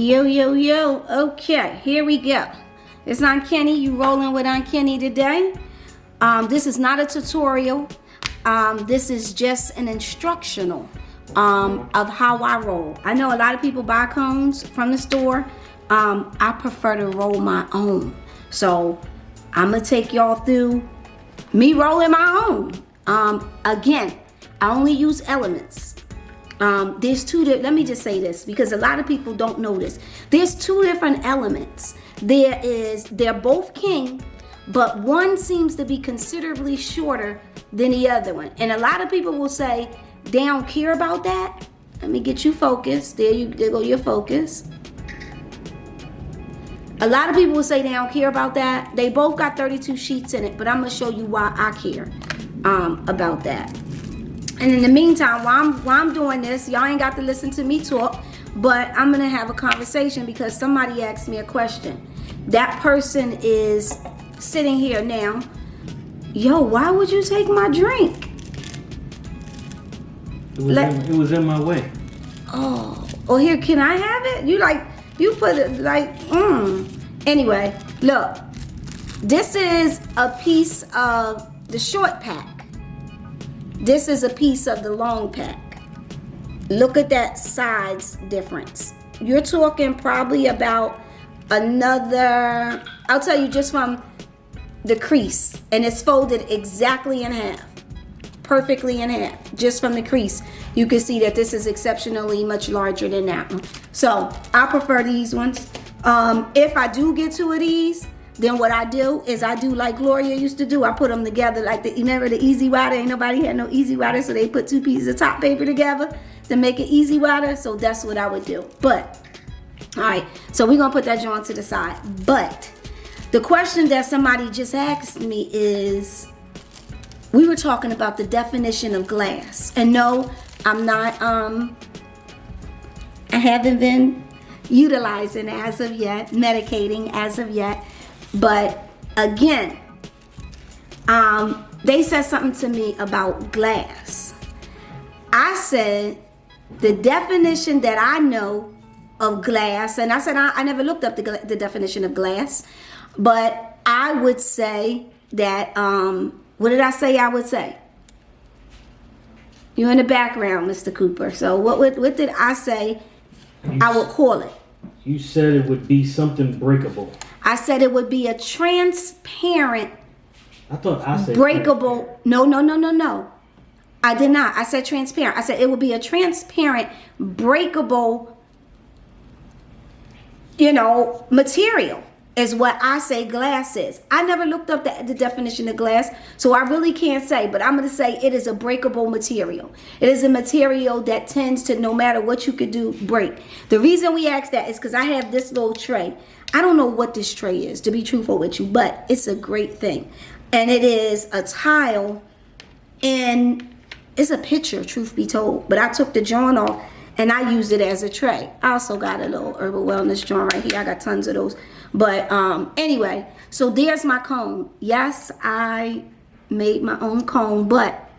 Yo, yo, yo. Okay, here we go. It's Aunt Kenny. You rolling with Aunt Kenny today. This is not a tutorial. This is just an instructional of how I roll. I know a lot of people buy cones from the store. I prefer to roll my own. So I'm going to take y'all through me rolling my own. Again, I only use elements. There's two, let me just say this because a lot of people don't know this. There's two different elements. They're both king, but one seems to be considerably shorter than the other one. And a lot of people will say, they don't care about that. Let me get you focused. There go your focus. A lot of people will say they don't care about that. They both got 32 sheets in it, but I'm gonna show you why I care about that. And in the meantime, while I'm doing this, y'all ain't got to listen to me talk, but I'm gonna have a conversation because somebody asked me a question. That person is sitting here now. Yo, why would you take my drink? It was in my way. Oh, here, can I have it? You put it like, Anyway, look, this is a piece of the short pack. This is a piece of the long pack. Look at that size difference. You're talking probably about another, I'll tell you just from the crease, and it's folded exactly in half, perfectly in half, just from the crease. You can see that this is exceptionally much larger than that one. So I prefer these ones. If I do get two of these, then what I do is I do like Gloria used to do. I put them together like you remember the Easy Rider? Ain't nobody had no Easy Rider, so they put two pieces of top paper together to make an Easy Rider. So that's what I would do. But, all right, so we're going to put that joint to the side. But the question that somebody just asked me is, we were talking about the definition of glass. And no, I'm not, I haven't been utilizing as of yet, medicating as of yet. But again, they said something to me about glass. I said the definition that I know of glass, and I said I never looked up the definition of glass, but I would say that, what did I say I would say? You're in the background, Mr. Cooper. So what did I say I would call it? You said it would be something breakable. I said it would be a transparent, I thought I said breakable. No. I did not. I said transparent. I said it would be a transparent, breakable, material is what I say glass is. I never looked up the definition of glass, so I really can't say, but I'm going to say it is a breakable material. It is a material that tends to, no matter what you could do, break. The reason we ask that is because I have this little tray. I don't know what this tray is, to be truthful with you, but it's a great thing. And it is a tile, and it's a picture, truth be told. But I took the joint off, and I used it as a tray. I also got a little herbal wellness joint right here. I got tons of those. But anyway, so there's my cone. Yes, I made my own cone, but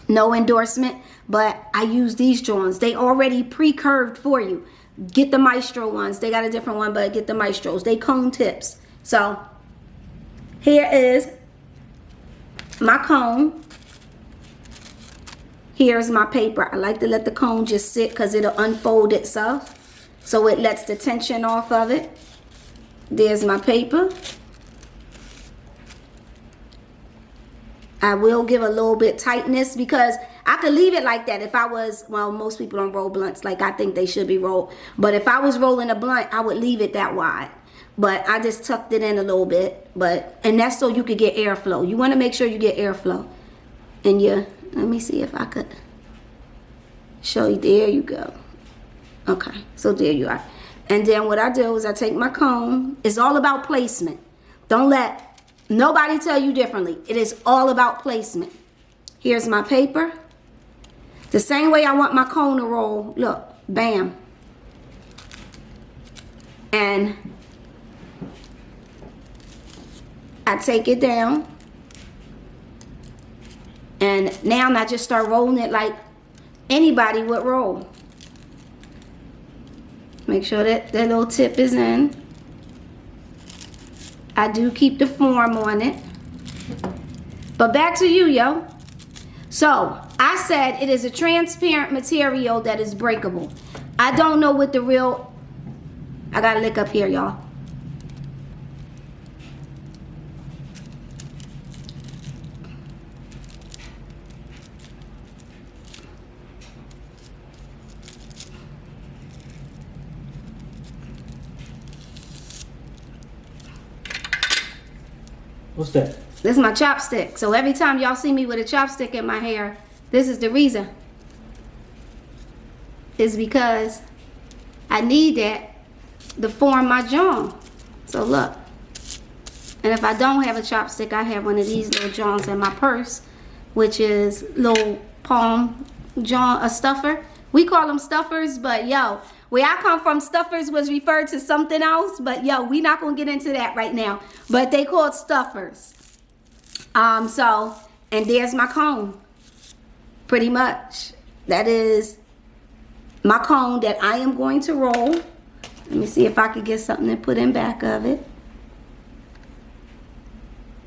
no endorsement. But I use these joints. They already pre-curved for you. Get the Maestro ones. They got a different one, but get the Maestros. They cone tips. So here is my cone. Here's my paper. I like to let the cone just sit because it'll unfold itself. So it lets the tension off of it. There's my paper. I will give a little bit tightness because I could leave it like that if I was, well, most people don't roll blunts like I think they should be rolled. But if I was rolling a blunt, I would leave it that wide. But I just tucked it in a little bit. And that's so you could get airflow. You want to make sure you get airflow. And let me see if I could show you. There you go. Okay, so there you are. And then what I do is I take my cone. It's all about placement. Don't let nobody tell you differently. It is all about placement. Here's my paper. The same way I want my cone to roll. Look, bam. And I take it down. And now I just start rolling it like anybody would roll. Make sure that that little tip is in. I do keep the form on it. But back to you, yo. So, I said it is a transparent material that is breakable. I don't know what the real... I gotta lick up here, y'all. What's that? This is my chopstick. So every time y'all see me with a chopstick in my hair, this is the reason. It's because I need that to form my jaw. So look. And if I don't have a chopstick, I have one of these little jaws in my purse, which is little palm jaw, a stuffer. We call them stuffers, but yo, where I come from, stuffers was referred to something else, but yo, we not gonna get into that right now. But they called stuffers. So, and there's my comb. Pretty much. That is my comb that I am going to roll. Let me see if I could get something to put in back of it.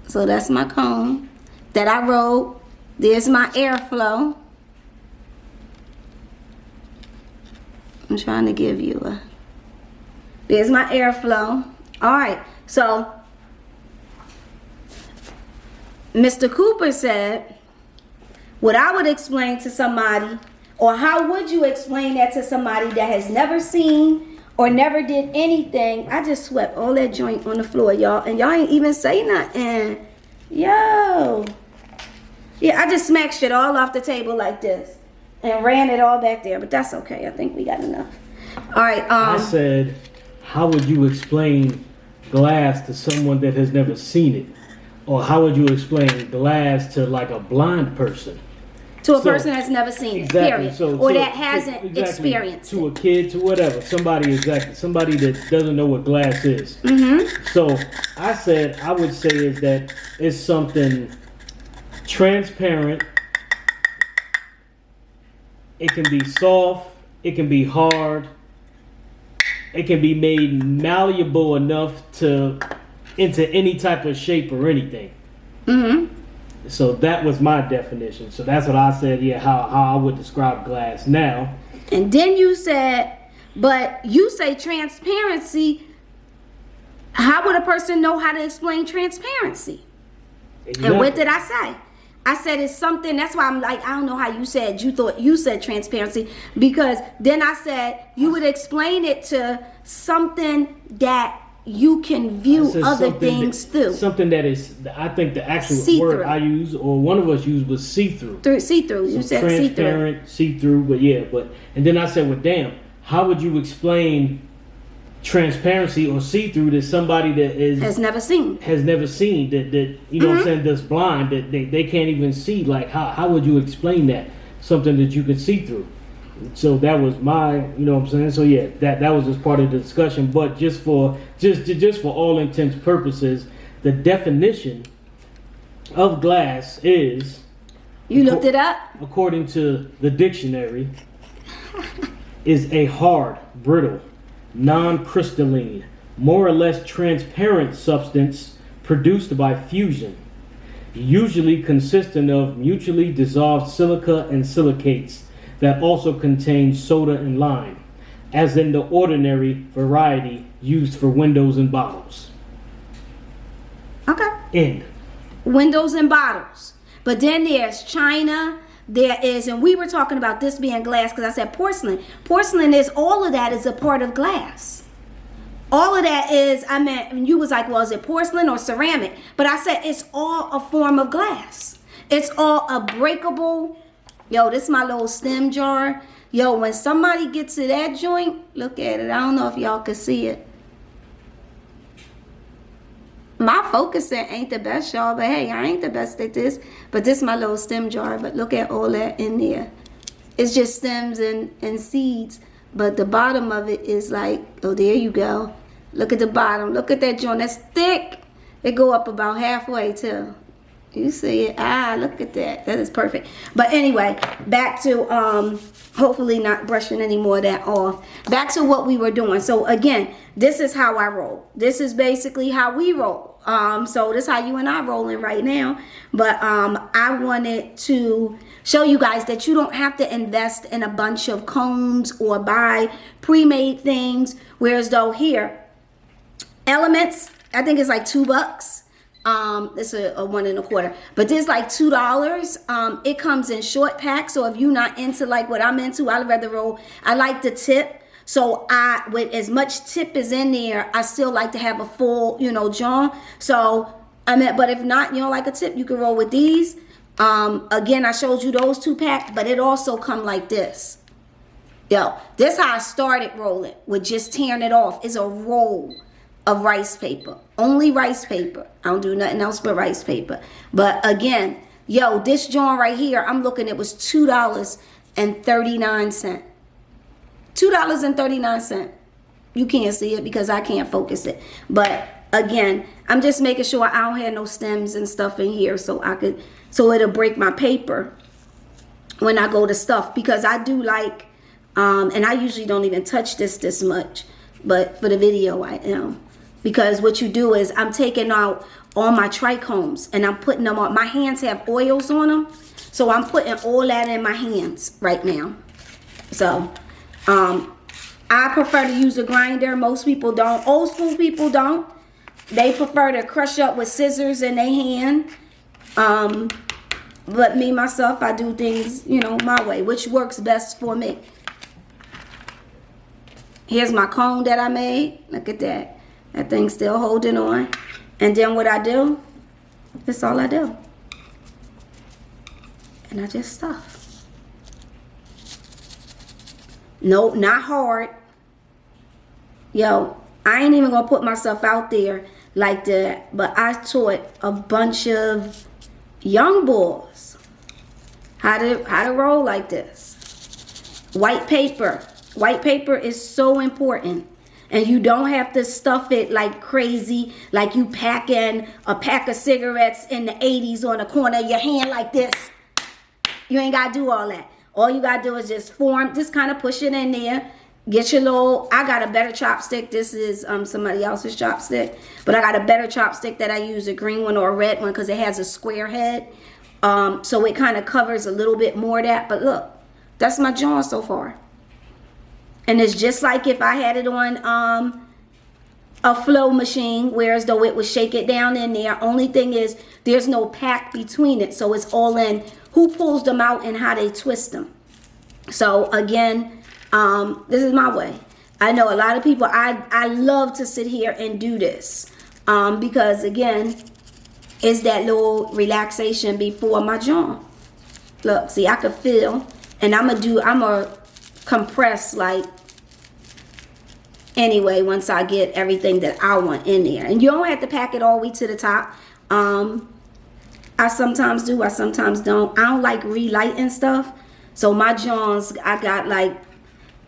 So that's my comb that I rolled. There's my airflow. I'm trying to give you a... There's my airflow. Alright, so Mr. Cooper said, what I would explain to somebody, or how would you explain that to somebody that has never seen or never did anything? I just swept all that joint on the floor, y'all, and y'all ain't even say nothing. Yo. Yeah, I just smacked shit all off the table like this and ran it all back there, but that's okay. I think we got enough. All right. I said, how would you explain glass to someone that has never seen it? Or how would you explain glass to like a blind person? To a person that's never seen it, period. Or that hasn't experienced it. To a kid, to whatever. Somebody that doesn't know what glass is. So I said, I would say is that it's something transparent. It can be soft. It can be hard. It can be made malleable enough into any type of shape or anything. So that was my definition. So that's what I said, yeah, how I would describe glass now. And then you said, but you say transparency. How would a person know how to explain transparency? Exactly. And what did I say? I said it's something, that's why I'm like, I don't know how you thought you said transparency, because then I said you would explain it to something that you can view other things through. Something that is, I think the actual word I used, or one of us used, was see-through. See-through, you said see-through. Transparent, see-through, but yeah, and then I said, well, damn, how would you explain transparency or see-through to somebody that has never seen, that you know what I'm saying, that's blind, that they can't even see? Like, how would you explain that? Something that you could see through. So that was my, you know what I'm saying? So yeah, that was just part of the discussion. But just for all intents purposes, the definition of glass is, you looked it up? According to the dictionary, is a hard, brittle, non-crystalline, more or less transparent substance produced by fusion, usually consisting of mutually dissolved silica and silicates that also contain soda and lime, as in the ordinary variety used for windows and bottles. Okay. End. Windows and bottles. But then there's China. There is, and we were talking about this being glass because I said porcelain. Porcelain is, all of that is a part of glass. All of that is, I meant, you was like, well, is it porcelain or ceramic? But I said it's all a form of glass. It's all a breakable. Yo, this is my little stem jar. Yo, when somebody gets to that joint, look at it. I don't know if y'all can see it. My focusing ain't the best, y'all, but hey, I ain't the best at this. But this is my little stem jar, but look at all that in there. It's just stems and seeds, but the bottom of it is like, oh, there you go. Look at the bottom. Look at that joint. That's thick. It go up about halfway, too. You see it? Look at that. That is perfect. But anyway, back to hopefully not brushing any more of that off. Back to what we were doing. So again, this is how I roll. This is basically how we roll. So this is how you and I rolling right now. But I wanted to show you guys that you don't have to invest in a bunch of cones or buy pre-made things. Whereas though here, Elements, I think it's like $2. This is a 1 1/4, but this like $2. It comes in short packs. So if you're not into like what I'm into, I'd rather roll. I like the tip. So with as much tip as in there, I still like to have a full, jaw. So but if not, you don't like a tip, you can roll with these. Again, I showed you those 2 packs, but it also come like this. Yo, this how I started rolling, with just tearing it off. It's a roll of rice paper, only rice paper. I don't do nothing else but rice paper. But again, yo, this joint right here, I'm looking, it was $2.39. $2.39. You can't see it because I can't focus it. But again, I'm just making sure I don't have no stems and stuff in here, so it'll break my paper when I go to stuff, because I do like, and I usually don't even touch this much, but for the video I am. Because what you do is I'm taking out all my trichomes and I'm putting them on. My hands have oils on them. So I'm putting all that in my hands right now. So I prefer to use a grinder. Most people don't. Old school people don't. They prefer to crush up with scissors in their hand. But me, myself, I do things, my way, which works best for me. Here's my cone that I made. Look at that. That thing's still holding on. And then what I do, that's all I do. And I just stuff. No, not hard. Yo, I ain't even gonna put myself out there like that. But I taught a bunch of young boys how to roll like this. White paper. White paper is so important. And you don't have to stuff it like crazy, like you packing a pack of cigarettes in the 80s on the corner of your hand like this. You ain't got to do all that. All you got to do is just kind of push it in there. Get your little, I got a better chopstick. This is somebody else's chopstick. But I got a better chopstick that I use, a green one or a red one, because it has a square head. So it kind of covers a little bit more of that. But look, that's my jaw so far. And it's just like if I had it on a flow machine, whereas though it would shake it down in there. Only thing is there's no pack between it. So it's all in who pulls them out and how they twist them. So again, this is my way. I know a lot of people, I love to sit here and do this. Because again, it's that little relaxation before my jaw. Look, see, I could feel. And I'm going to compress like anyway once I get everything that I want in there. And you don't have to pack it all the way to the top. I sometimes do, I sometimes don't. I don't like relighting stuff. So my Johns, I got like,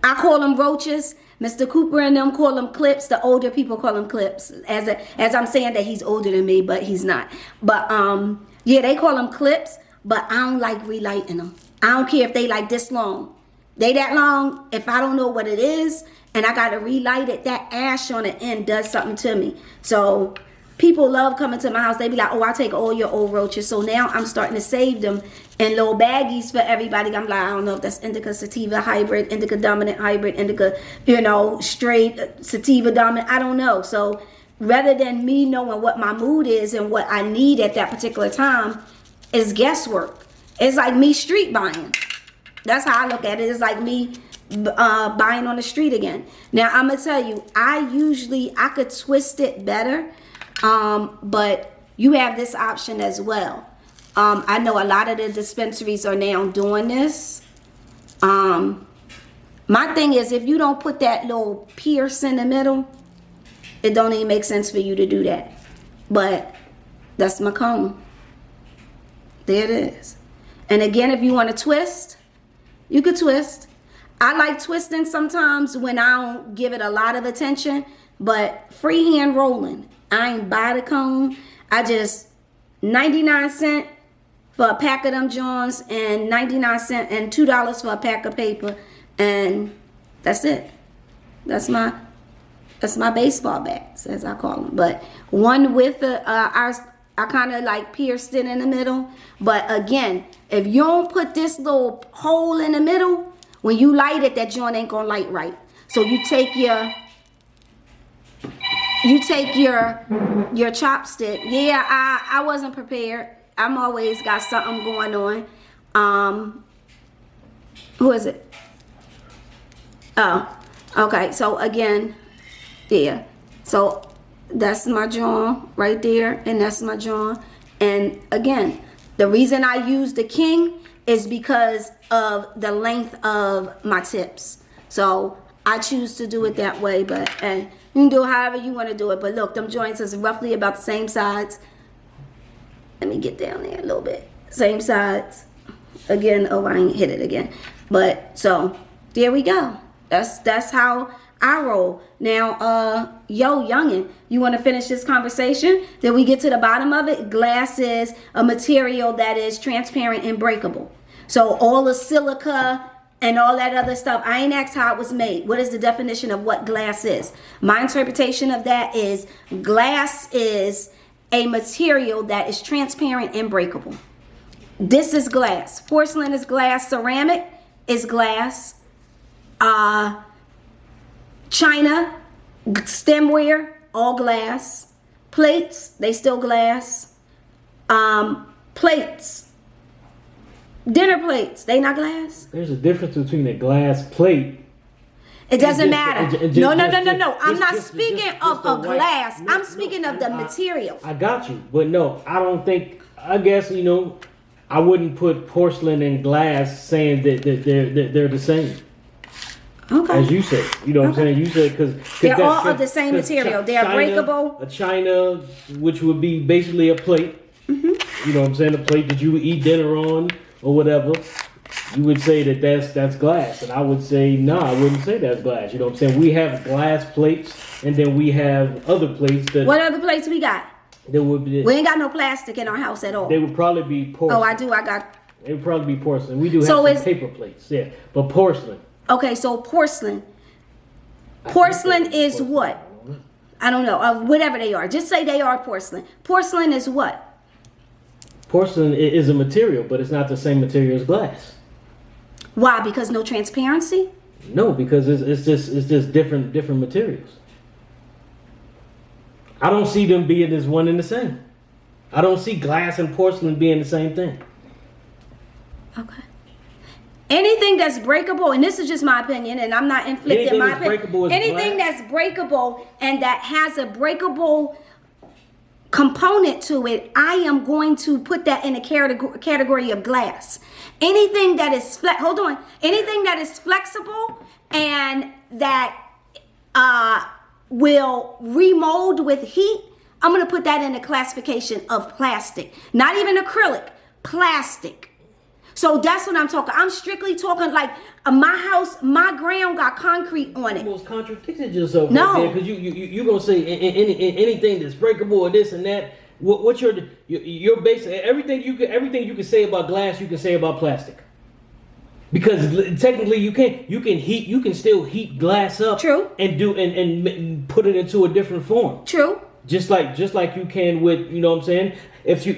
I call them roaches. Mr. Cooper and them call them clips. The older people call them clips. As I'm saying that he's older than me, but he's not. But yeah, they call them clips, but I don't like relighting them. I don't care if they like this long. They that long, if I don't know what it is, and I got to relight it, that ash on the end does something to me. So people love coming to my house. They be like, oh, I'll take all your old roaches. So now I'm starting to save them in little baggies for everybody. I'm like, I don't know if that's indica sativa hybrid, indica dominant hybrid, indica, straight sativa dominant. I don't know. So rather than me knowing what my mood is and what I need at that particular time, is guesswork. It's like me street buying. That's how I look at it. It's like me buying on the street again. Now, I'm going to tell you, I could twist it better. But you have this option as well. I know a lot of the dispensaries are now doing this. My thing is, if you don't put that little pierce in the middle, it don't even make sense for you to do that. But that's my cone. There it is. And again, if you want to twist, you could twist. I like twisting sometimes when I don't give it a lot of attention, but freehand rolling. I ain't buy the cone. I just 99 cents for a pack of them joints, and 99 cents and $2 for a pack of paper, and that's it. That's my baseball bats, as I call them. But one with I kind of like pierced it in the middle. But again, if you don't put this little hole in the middle, when you light it, that joint ain't gonna light right. So you take your chopstick. Yeah, I wasn't prepared. I'm always got something going on. Who is it? Oh, okay. So again, yeah. So that's my jaw right there, and that's my jaw. And again, the reason I use the king is because of the length of my tips. So I choose to do it that way, but you can do it however you want to do it. But look, them joints is roughly about the same size. Let me get down there a little bit. Same size. Again, oh, I ain't hit it again. But so there we go. That's how I roll. Now, yo, youngin', you want to finish this conversation? Then we get to the bottom of it. Glass is a material that is transparent and breakable. So all the silica and all that other stuff, I ain't asked how it was made. What is the definition of what glass is? My interpretation of that is glass is a material that is transparent and breakable. This is glass. Porcelain is glass. Ceramic is glass. China, stemware, all glass. Plates, they still glass. Plates, dinner plates, they not glass. There's a difference between a glass plate. It doesn't matter. No. I'm not speaking of a glass. I'm speaking of the material. I got you. But no, I don't think, I guess, I wouldn't put porcelain and glass saying that they're the same. Okay. As you said. You know what I'm saying? You said because they're all of the same material. They're breakable. A china, which would be basically a plate. Mm-hmm. You know what I'm saying? A plate that you would eat dinner on or whatever. You would say that's glass, and I would say no, I wouldn't say that's glass. You know what I'm saying? We have glass plates, and then we have other plates that. What other plates we got? There would be. We ain't got no plastic in our house at all. They would probably be porcelain. Oh, I do. I got. They would probably be porcelain. We do have some paper plates, yeah, but porcelain. Okay, so porcelain. Porcelain is what? I don't know. Whatever they are, just say they are porcelain. Porcelain is what? Porcelain is a material, but it's not the same material as glass. Why? Because no transparency? No, because it's just different materials. I don't see them being as one and the same. I don't see glass and porcelain being the same thing. Okay. Anything that's breakable, and this is just my opinion, and I'm not inflicting my opinion. Anything that's breakable and that has a breakable component to it, I am going to put that in a category of glass. Anything that is anything that is flexible and that will remold with heat, I'm going to put that in the classification of plastic. Not even acrylic, plastic. So that's what I'm talking. I'm strictly talking like my house, my ground got concrete on it. You almost contradicted yourself. No, right there, because you gonna say anything that's breakable or this and that. What's your basic everything you can say about glass, you can say about plastic. Because technically you can still heat glass up. True. And put it into a different form. True. Just like you can with, you know what I'm saying? If you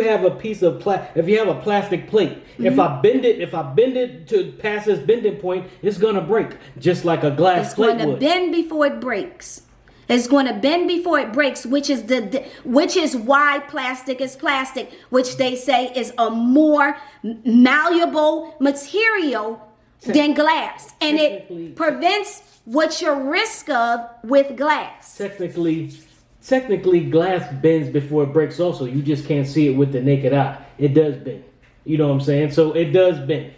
have a piece of if you have a plastic plate, mm-hmm. if I bend it to past this bending point, it's gonna break, just like a glass plate would. It's going to bend before it breaks. It's going to bend before it breaks, which is why plastic is plastic, which they say is a more malleable material than glass, and it prevents what your risk of with glass. Technically, glass bends before it breaks also. You just can't see it with the naked eye. It does bend. You know what I'm saying? So it does bend.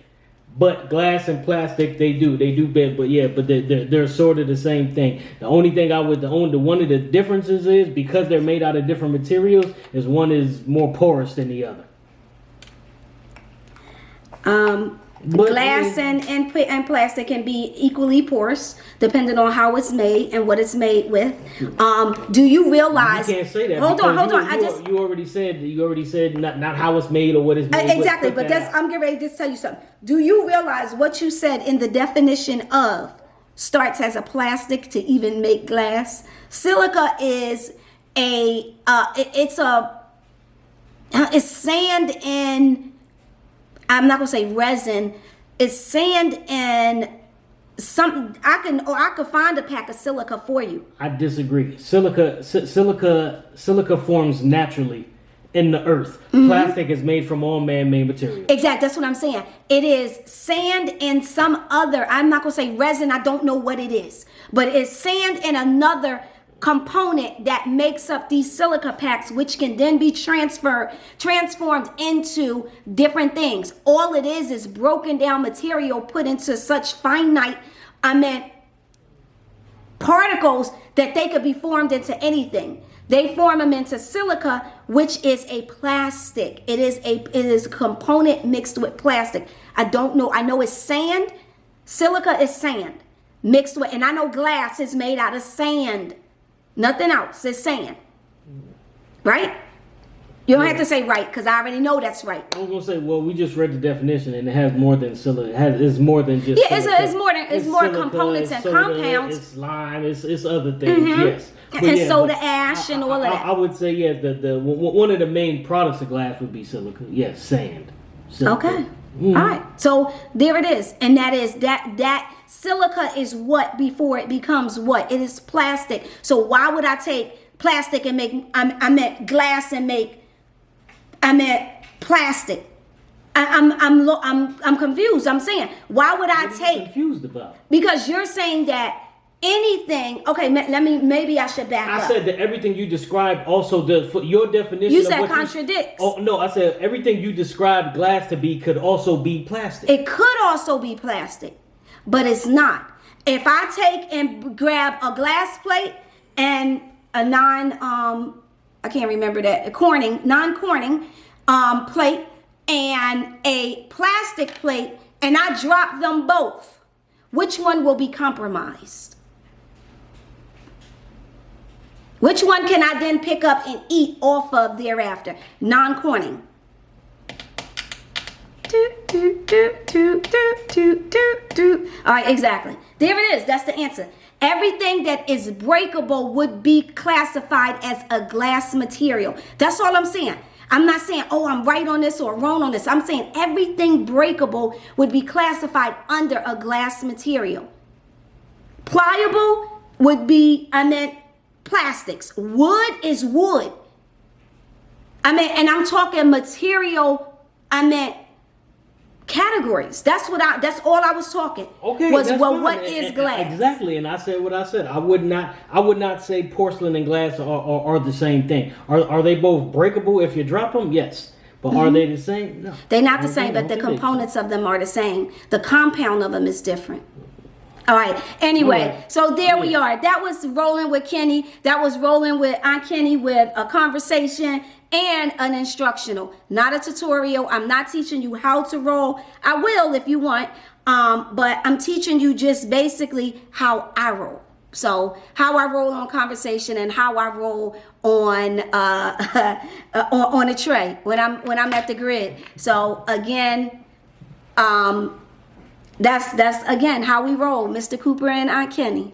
But glass and plastic, they do bend. But yeah, but they're sort of the same thing. The only thing one of the differences is because they're made out of different materials, is one is more porous than the other. Glass and plastic can be equally porous depending on how it's made and what it's made with. Do you realize? You can't say that. Hold on. You already said not how it's made or what it's made. Exactly, but I'm getting ready to tell you something. Do you realize what you said in the definition of starts as a plastic to even make glass? Silica is it's sand in. I'm not gonna say resin. It's sand and something. I could find a pack of silica for you. I disagree. Silica forms naturally in the earth. Mm-hmm. Plastic is made from all man-made materials. Exactly. That's what I'm saying. It is sand and some other. I'm not gonna say resin. I don't know what it is, but it's sand and another component that makes up these silica packs, which can then be transformed into different things. All it is broken down material put into such finite particles that they could be formed into anything. They form them into silica, which is a plastic. It is a component mixed with plastic. I don't know. I know it's sand. Silica is sand mixed with, and I know glass is made out of sand. Nothing else. It's sand. Right? You don't have to say right, because I already know that's right. I was gonna say, well, we just read the definition, and it has more than silica. It's more than just. Yeah, it's more silica, components and soda, compounds. It's lime. It's other things. Mm-hmm. Yes. And soda ash and all of that. I would say the one of the main products of glass would be silica. Yes, sand. Silica. Okay. Mm. All right. So there it is, and that is that silica is what before it becomes what? It is plastic. So why would I take plastic and make I meant glass and make plastic? I'm confused. I'm saying, why would I take? What are you confused about? Because you're saying that anything. Okay, maybe I should back up. I said that everything you described also for your definition. You said contradicts. Oh no, I said everything you described glass to be could also be plastic. It could also be plastic, but it's not. If I take and grab a glass plate and a I can't remember that, non-Corning plate and a plastic plate, and I drop them both, which one will be compromised? Which one can I then pick up and eat off of thereafter? Non-Corning. All right, exactly. There it is. That's the answer. Everything that is breakable would be classified as a glass material. That's all I'm saying. I'm not saying, oh, I'm right on this or wrong on this. I'm saying everything breakable would be classified under a glass material. Pliable would be, plastics. Wood is wood. And I'm talking material, categories. That's all I was talking. Okay. Was what is glass? Exactly. And I said what I said. I would not say porcelain and glass are the same thing. Are they both breakable if you drop them? Yes. But are they the same? No. They're not the same, but the components of them are the same. The compound of them is different. All right. Anyway, so there we are. That was rolling with Kenny. That was rolling with Aunt Kenny with a conversation and an instructional, not a tutorial. I'm not teaching you how to roll. I will if you want, but I'm teaching you just basically how I roll. So how I roll on conversation and how I roll on on a tray when I'm at the grid. So again, that's again how we roll, Mr. Cooper and Aunt Kenny.